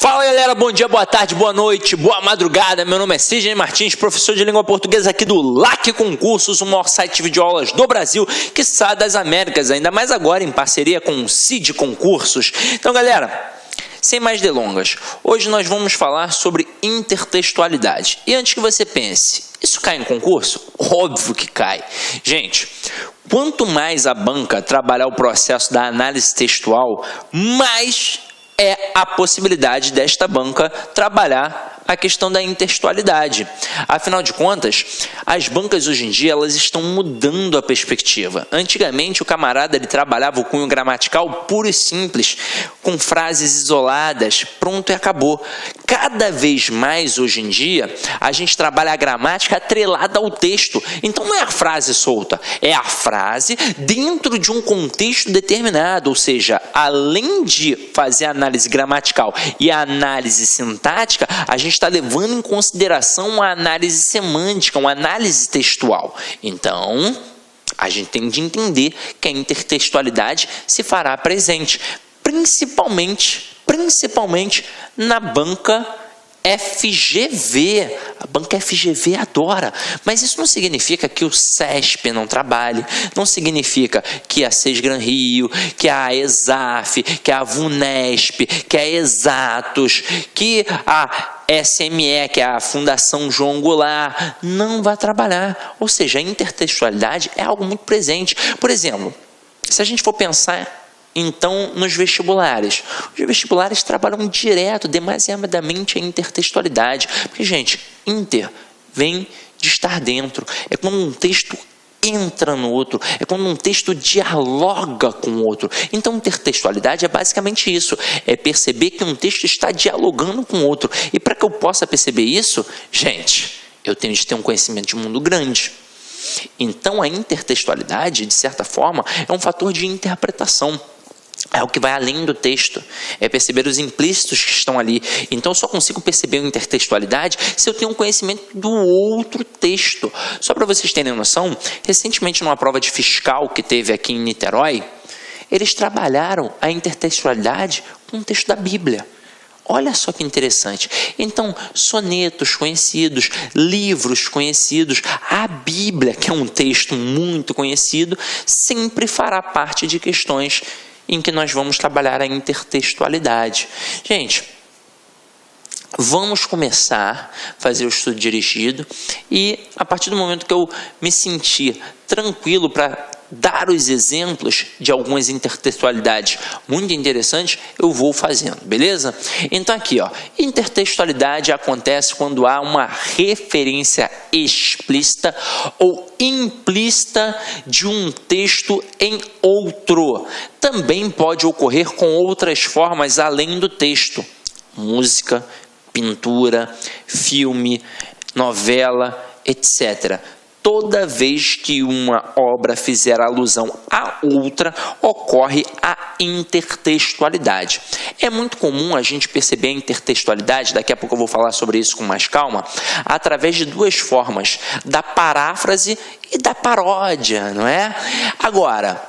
Fala galera, bom dia, boa tarde, boa noite, boa madrugada. Meu nome é Sidney Martins, professor de língua portuguesa aqui do LAC Concursos, o maior site de videoaulas do Brasil, quiçá das Américas, ainda mais agora em parceria com o CID Concursos. Então galera, sem mais delongas, hoje nós vamos falar sobre intertextualidade. E antes que você pense, isso cai em concurso? Óbvio que cai. Gente, quanto mais a banca trabalhar o processo da análise textual, mais é a possibilidade desta banca trabalhar a questão da intertextualidade. Afinal de contas, as bancas hoje em dia elas estão mudando a perspectiva. Antigamente o camarada ele trabalhava o cunho gramatical puro e simples, com frases isoladas, pronto e acabou. Cada vez mais hoje em dia a gente trabalha a gramática atrelada ao texto. Então não é a frase solta, é a frase dentro de um contexto determinado, ou seja, além de fazer a análise gramatical e a análise sintática, a gente está levando em consideração a análise semântica, uma análise textual. Então, a gente tem de entender que a intertextualidade se fará presente, principalmente na banca FGV. A banca FGV adora, mas isso não significa que o CESP não trabalhe, não significa que a Sesgran Rio, que a ESAF, que a VUNESP, que a Exatos, que a SME, que é a Fundação João Goulart, não vai trabalhar. Ou seja, a intertextualidade é algo muito presente. Por exemplo, se a gente for pensar então nos vestibulares, os vestibulares trabalham direto, demasiadamente a intertextualidade, porque gente, inter vem de estar dentro, é quando um texto entra no outro, é quando um texto dialoga com o outro. Então intertextualidade é basicamente isso, é perceber que um texto está dialogando com o outro, e para que eu possa perceber isso, gente, eu tenho de ter um conhecimento de mundo grande. Então a intertextualidade, de certa forma, é um fator de interpretação. É o que vai além do texto, é perceber os implícitos que estão ali. Então eu só consigo perceber a intertextualidade se eu tenho um conhecimento do outro texto. Só para vocês terem noção, recentemente numa prova de fiscal que teve aqui em Niterói, eles trabalharam a intertextualidade com um texto da Bíblia. Olha só que interessante. Então, sonetos conhecidos, livros conhecidos, a Bíblia, que é um texto muito conhecido, sempre fará parte de questões em que nós vamos trabalhar a intertextualidade. Gente, vamos começar a fazer o estudo dirigido e a partir do momento que eu me sentir tranquilo para dar os exemplos de algumas intertextualidades muito interessantes, eu vou fazendo, beleza? Então aqui, ó, intertextualidade acontece quando há uma referência explícita ou implícita de um texto em outro. Também pode ocorrer com outras formas além do texto: música, pintura, filme, novela, etc. Toda vez que uma obra fizer alusão a outra, ocorre a intertextualidade. É muito comum a gente perceber a intertextualidade, daqui a pouco eu vou falar sobre isso com mais calma, através de duas formas, da paráfrase e da paródia, não é? Agora,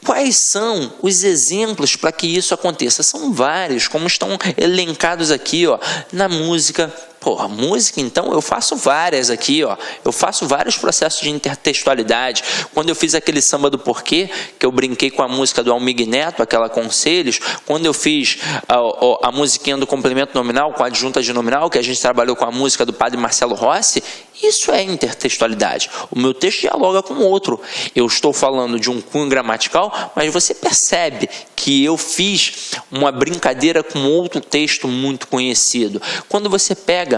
quais são os exemplos para que isso aconteça? São vários, como estão elencados aqui, ó, na música. Porra, música, então, eu faço várias aqui, ó. Eu faço vários processos de intertextualidade. Quando eu fiz aquele samba do porquê, que eu brinquei com a música do Almig Neto, aquela Conselhos, quando eu fiz a musiquinha do complemento nominal, com a adjunta de nominal, que a gente trabalhou com a música do padre Marcelo Rossi, isso é intertextualidade. O meu texto dialoga com o outro. Eu estou falando de um cunho gramatical, mas você percebe que eu fiz uma brincadeira com outro texto muito conhecido. Quando você pega,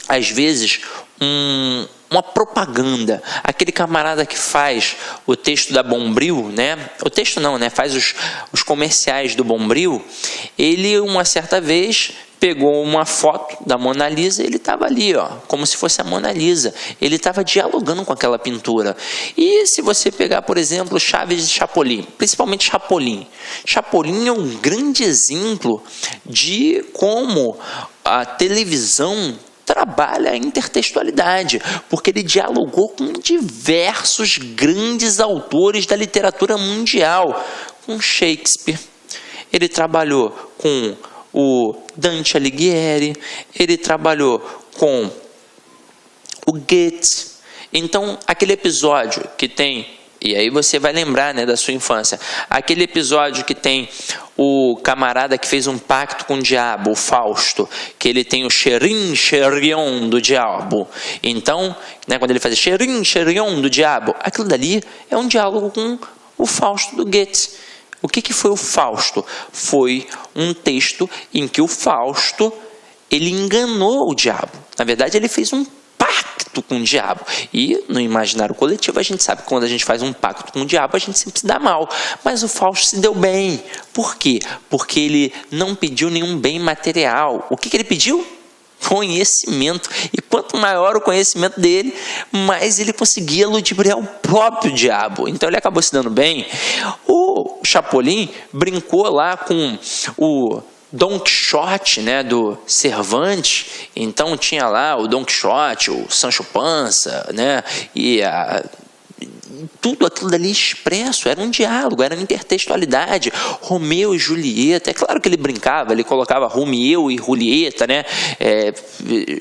às vezes, uma propaganda, aquele camarada que faz o texto da Bombril, né? O texto não, né? Faz os comerciais do Bombril. Ele, uma certa vez, pegou uma foto da Mona Lisa, ele estava ali, ó, como se fosse a Mona Lisa. Ele estava dialogando com aquela pintura. E se você pegar, por exemplo, Chaves e Chapolin, principalmente Chapolin. Chapolin é um grande exemplo de como a televisão trabalha a intertextualidade, porque ele dialogou com diversos grandes autores da literatura mundial, com Shakespeare. Ele trabalhou com o Dante Alighieri, ele trabalhou com o Goethe. Então, aquele episódio que tem, e aí você vai lembrar, né, da sua infância, aquele episódio que tem o camarada que fez um pacto com o diabo, o Fausto, que ele tem o xerim, xerion do diabo. Então, né, quando ele faz xerim, xerion do diabo, aquilo dali é um diálogo com o Fausto do Goethe. O que foi o Fausto? Foi um texto em que o Fausto, ele enganou o diabo. Na verdade, ele fez um pacto com o diabo. E no imaginário coletivo a gente sabe que quando a gente faz um pacto com o diabo, a gente sempre se dá mal. Mas o Fausto se deu bem. Por quê? Porque ele não pediu nenhum bem material. O que ele pediu? Conhecimento. E quanto maior o conhecimento dele, mais ele conseguia ludibriar o próprio diabo. Então ele acabou se dando bem. O Chapolin brincou lá com o Don Quixote, né, do Cervantes. Então tinha lá o Don Quixote, o Sancho Panza, né, e tudo aquilo dali expresso, era um diálogo, era uma intertextualidade. Romeu e Julieta, é claro que ele brincava, ele colocava Romeu e Julieta, né,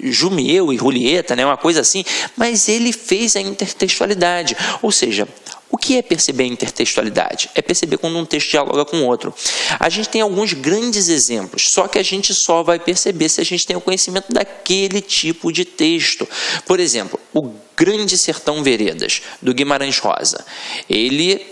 Jumeu e Julieta, né, uma coisa assim, mas ele fez a intertextualidade. Ou seja, o que é perceber a intertextualidade? É perceber quando um texto dialoga com o outro. A gente tem alguns grandes exemplos, só que a gente só vai perceber se a gente tem o conhecimento daquele tipo de texto. Por exemplo, o Grande Sertão Veredas, do Guimarães Rosa. Ele,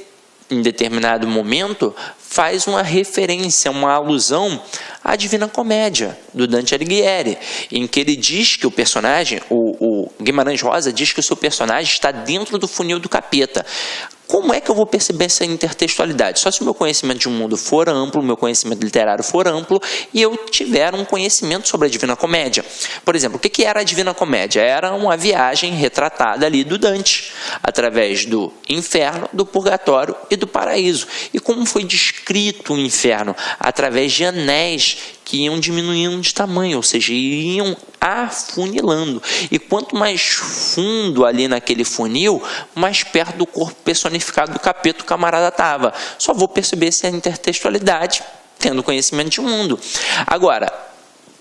em determinado momento, faz uma referência, uma alusão à Divina Comédia, do Dante Alighieri, em que ele diz que o personagem, o Guimarães Rosa diz que o seu personagem está dentro do funil do capeta. Como é que eu vou perceber essa intertextualidade? Só se o meu conhecimento de um mundo for amplo, o meu conhecimento literário for amplo e eu tiver um conhecimento sobre a Divina Comédia. Por exemplo, o que era a Divina Comédia? Era uma viagem retratada ali do Dante, através do inferno, do purgatório e do paraíso. E como foi descrito o inferno? Através de anéis que iam diminuindo de tamanho, ou seja, iam afunilando. E quanto mais fundo ali naquele funil, mais perto do corpo personificado do capeta o camarada estava. Só vou perceber essa intertextualidade tendo conhecimento de mundo. Agora,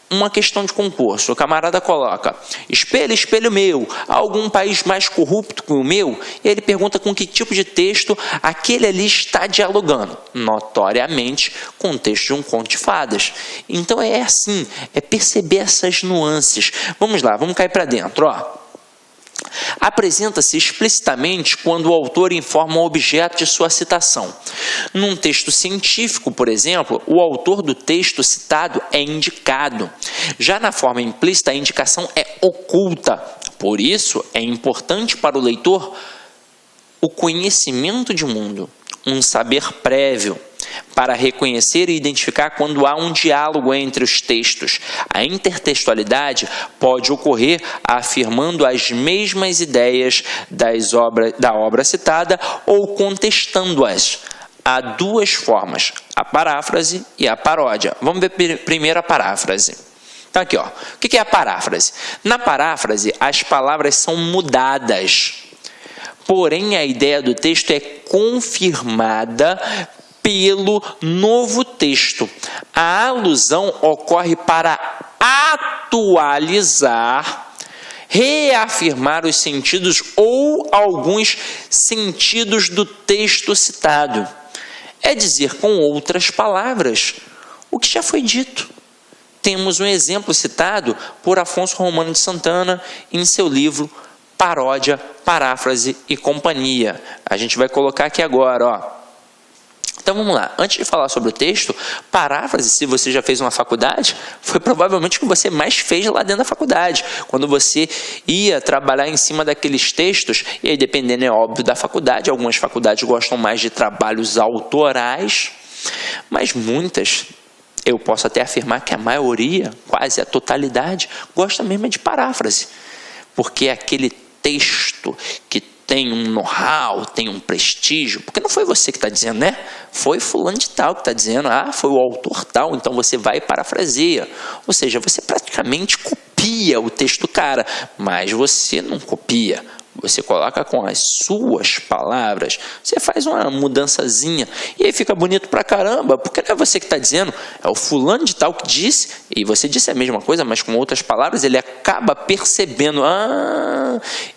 uma questão de concurso, o camarada coloca: espelho, espelho meu, há algum país mais corrupto que o meu? E ele pergunta com que tipo de texto aquele ali está dialogando. Notoriamente com o texto de um conto de fadas. Então é assim, é perceber essas nuances. Vamos lá, vamos cair para dentro, ó. Apresenta-se explicitamente quando o autor informa o objeto de sua citação. Num texto científico, por exemplo, o autor do texto citado é indicado. Já na forma implícita, a indicação é oculta. Por isso, é importante para o leitor o conhecimento de mundo, um saber prévio, para reconhecer e identificar quando há um diálogo entre os textos. A intertextualidade pode ocorrer afirmando as mesmas ideias da obra citada ou contestando-as. Há duas formas, a paráfrase e a paródia. Vamos ver primeiro a paráfrase. Então aqui, ó, o que é a paráfrase? Na paráfrase, as palavras são mudadas, porém a ideia do texto é confirmada pelo novo texto. A alusão ocorre para atualizar, reafirmar os sentidos ou alguns sentidos do texto citado. É dizer com outras palavras o que já foi dito. Temos um exemplo citado por Afonso Romano de Santana em seu livro Paródia, Paráfrase e Companhia. A gente vai colocar aqui agora, ó. Então vamos lá, antes de falar sobre o texto, paráfrase, se você já fez uma faculdade, foi provavelmente o que você mais fez lá dentro da faculdade, quando você ia trabalhar em cima daqueles textos, e aí dependendo, é óbvio, da faculdade, algumas faculdades gostam mais de trabalhos autorais, mas muitas, eu posso até afirmar que a maioria, quase a totalidade, gosta mesmo de paráfrase, porque é aquele texto que tem um know-how, tem um prestígio, porque não foi você que está dizendo, né? Foi fulano de tal que está dizendo, foi o autor tal, então você vai e parafraseia. Ou seja, você praticamente copia o texto do cara, mas você não copia, você coloca com as suas palavras, você faz uma mudançazinha e aí fica bonito pra caramba, porque não é você que está dizendo, é o fulano de tal que disse, e você disse a mesma coisa, mas com outras palavras, ele acaba percebendo,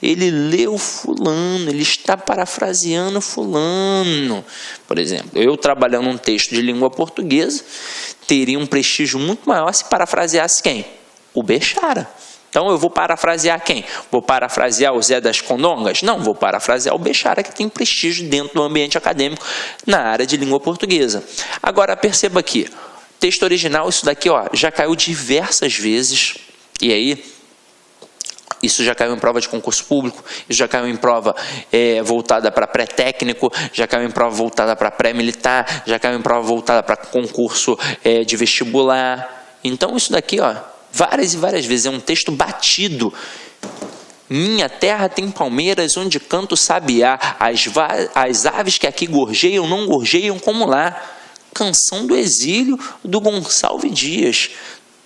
ele leu fulano, ele está parafraseando fulano. Por exemplo, eu trabalhando um texto de língua portuguesa, teria um prestígio muito maior se parafraseasse quem? O Bechara. Então eu vou parafrasear quem? Vou parafrasear o Zé das Condongas? Não, vou parafrasear o Bechara, que tem prestígio dentro do ambiente acadêmico na área de língua portuguesa. Agora perceba aqui, texto original, isso daqui já caiu diversas vezes, e aí isso já caiu em prova de concurso público, isso já caiu em prova voltada para pré-técnico, já caiu em prova voltada para pré-militar, já caiu em prova voltada para concurso de vestibular. Então isso daqui, várias e várias vezes, é um texto batido. Minha terra tem palmeiras onde canto o sabiá, as aves que aqui gorjeiam não gorjeiam como lá. Canção do exílio do Gonçalves Dias.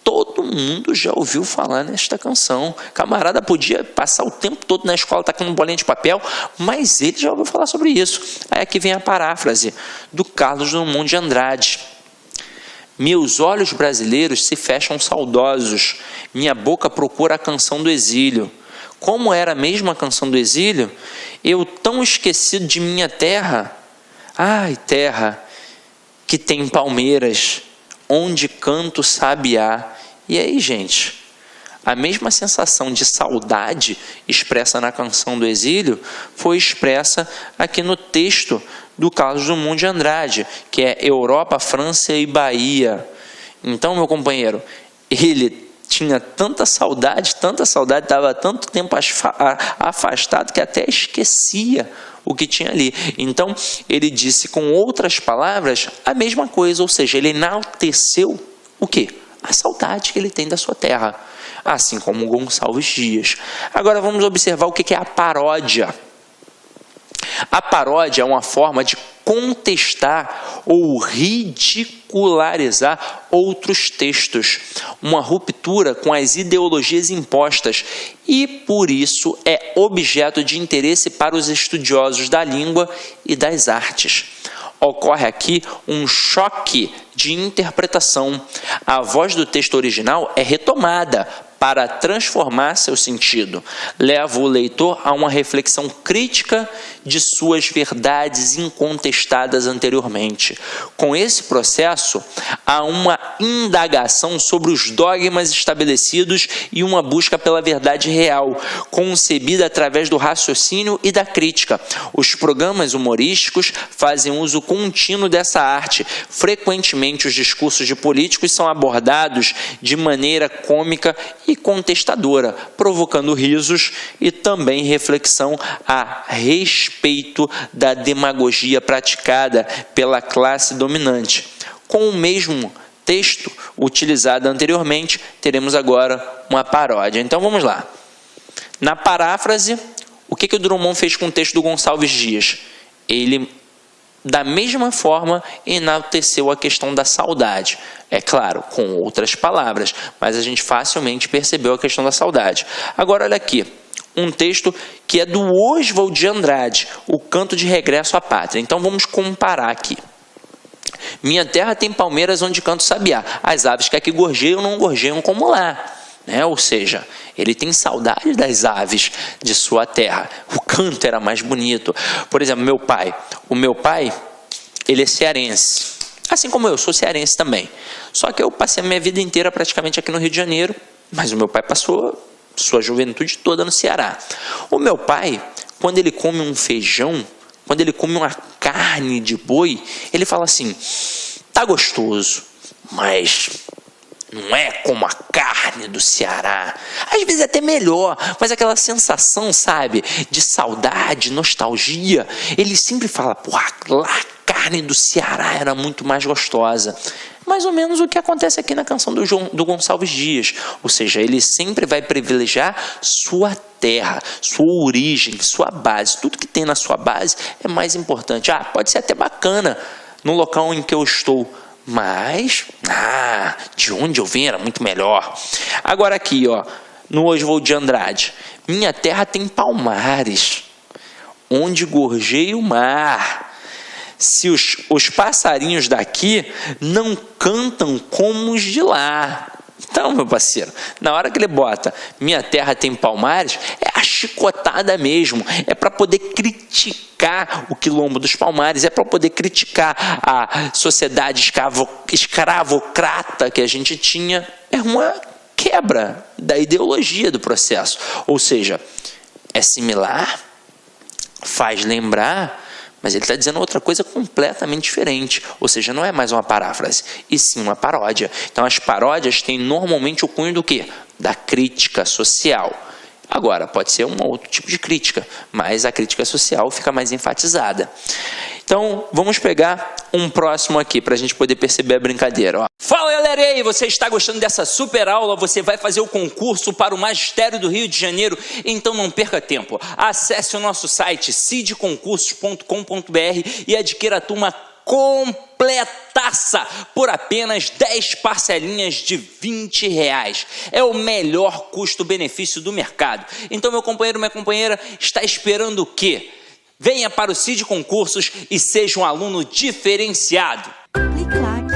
Todo mundo já ouviu falar nesta canção. Camarada podia passar o tempo todo na escola tacando bolinha de papel, mas ele já ouviu falar sobre isso. Aí aqui vem a paráfrase do Carlos Drummond de Andrade. Meus olhos brasileiros se fecham saudosos, minha boca procura a canção do exílio. Como era mesmo a canção do exílio? Eu tão esquecido de minha terra. Ai, terra que tem palmeiras, onde canto sabiá. E aí, gente, a mesma sensação de saudade expressa na canção do exílio foi expressa aqui no texto do Carlos Drummond de Andrade, que é Europa, França e Bahia. Então, meu companheiro, ele tinha tanta saudade, estava tanto tempo afastado que até esquecia o que tinha ali. Então, ele disse com outras palavras a mesma coisa, ou seja, ele enalteceu o quê? A saudade que ele tem da sua terra, assim como Gonçalves Dias. Agora vamos observar o que é a paródia. A paródia é uma forma de contestar ou ridicularizar outros textos, uma ruptura com as ideologias impostas e, por isso, é objeto de interesse para os estudiosos da língua e das artes. Ocorre aqui um choque de interpretação. A voz do texto original é retomada para transformar seu sentido. Leva o leitor a uma reflexão crítica de suas verdades incontestadas anteriormente. Com esse processo, há uma indagação sobre os dogmas estabelecidos e uma busca pela verdade real, concebida através do raciocínio e da crítica. Os programas humorísticos fazem uso contínuo dessa arte. Frequentemente, os discursos de políticos são abordados de maneira cômica e contestadora, provocando risos e também reflexão a respeito da demagogia praticada pela classe dominante. Com o mesmo texto utilizado anteriormente, teremos agora uma paródia. Então vamos lá. Na paráfrase, o que o Drummond fez com o texto do Gonçalves Dias? Ele, da mesma forma, enalteceu a questão da saudade. É claro, com outras palavras, mas a gente facilmente percebeu a questão da saudade. Agora, olha aqui, um texto que é do Oswald de Andrade, O Canto de Regresso à Pátria. Então, vamos comparar aqui. Minha terra tem palmeiras onde canto sabiá. As aves que aqui gorjeiam não gorjeiam como lá. Ou seja, ele tem saudade das aves de sua terra. O canto era mais bonito. Por exemplo, o meu pai, ele é cearense. Assim como eu sou cearense também. Só que eu passei a minha vida inteira praticamente aqui no Rio de Janeiro, mas o meu pai passou sua juventude toda no Ceará. O meu pai, quando ele come um feijão, quando ele come uma carne de boi, ele fala assim, tá gostoso, mas não é como a carne do Ceará. Às vezes é até melhor, mas aquela sensação, sabe, de saudade, nostalgia, ele sempre fala, lá a carne do Ceará era muito mais gostosa. Mais ou menos o que acontece aqui na canção do Gonçalves Dias. Ou seja, ele sempre vai privilegiar sua terra, sua origem, sua base. Tudo que tem na sua base é mais importante. Pode ser até bacana no local em que eu estou, mas de onde eu vim era muito melhor. Agora aqui, no Oswald de Andrade. Minha terra tem palmares, onde gorjeia o mar. Se os passarinhos daqui não cantam como os de lá. Então, meu parceiro, na hora que ele bota minha terra tem palmares, é a chicotada mesmo. É para poder criticar o quilombo dos Palmares, é para poder criticar a sociedade escravocrata que a gente tinha. É uma quebra da ideologia do processo. Ou seja, é similar, faz lembrar, mas ele está dizendo outra coisa completamente diferente. Ou seja, não é mais uma paráfrase, e sim uma paródia. Então, as paródias têm normalmente o cunho do quê? Da crítica social. Agora, pode ser um outro tipo de crítica, mas a crítica social fica mais enfatizada. Então, vamos pegar um próximo aqui, para a gente poder perceber a brincadeira. Ó. Fala, galera, e aí, você está gostando dessa super aula? Você vai fazer o concurso para o Magistério do Rio de Janeiro? Então não perca tempo. Acesse o nosso site cidconcursos.com.br e adquira a turma completaça por apenas 10 parcelinhas de R$20. É o melhor custo-benefício do mercado. Então, meu companheiro, minha companheira, está esperando o quê? Venha para o Cid Concursos e seja um aluno diferenciado. Clique lá.